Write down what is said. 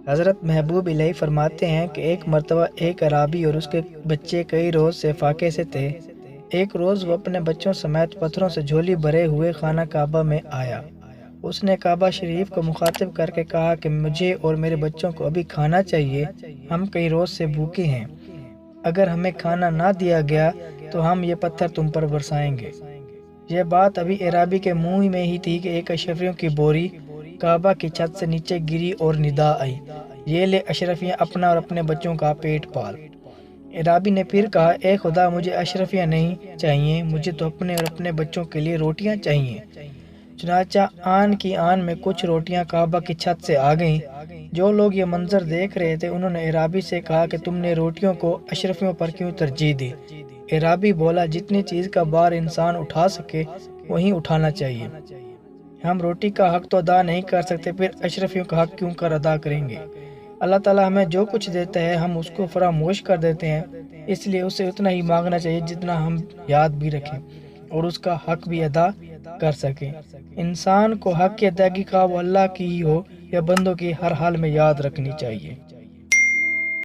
حضرت محبوب علیہ فرماتے ہیں کہ ایک مرتبہ ایک عرابی اور اس کے بچے کئی روز سے فاقے سے تھے۔ ایک روز وہ اپنے بچوں سمیت پتھروں سے جھولی بھرے ہوئے خانہ کعبہ میں آیا۔ اس نے کعبہ شریف کو مخاطب کر کے کہا کہ مجھے اور میرے بچوں کو ابھی کھانا چاہیے، ہم کئی روز سے بھوکے ہیں، اگر ہمیں کھانا نہ دیا گیا تو ہم یہ پتھر تم پر برسائیں گے۔ یہ بات ابھی عرابی کے منہ میں ہی تھی کہ ایک اشرفیوں کی بوری کعبہ کی چھت سے نیچے گری اور ندا آئی، یہ لے اشرفیاں اپنا اور اپنے بچوں کا پیٹ پال۔ عرابی نے پھر کہا، اے خدا، مجھے اشرفیاں نہیں چاہیے، مجھے تو اپنے اور اپنے بچوں کے لیے روٹیاں چاہیے۔ چنانچہ آن کی آن میں کچھ روٹیاں کعبہ کی چھت سے آ گئیں۔ جو لوگ یہ منظر دیکھ رہے تھے انہوں نے عرابی سے کہا کہ تم نے روٹیوں کو اشرفیوں پر کیوں ترجیح دی؟ عرابی بولا، جتنی چیز کا بار انسان اٹھا سکے وہیں اٹھانا چاہیے۔ ہم روٹی کا حق تو ادا نہیں کر سکتے، پھر اشرفیوں کا حق کیوں کر ادا کریں گے؟ اللہ تعالیٰ ہمیں جو کچھ دیتا ہے ہم اس کو فراموش کر دیتے ہیں، اس لیے اسے اتنا ہی مانگنا چاہیے جتنا ہم یاد بھی رکھیں اور اس کا حق بھی ادا کر سکیں۔ انسان کو حق کی ادائیگی خواہ وہ اللہ کی ہی ہو یا بندوں کی، ہر حال میں یاد رکھنی چاہیے۔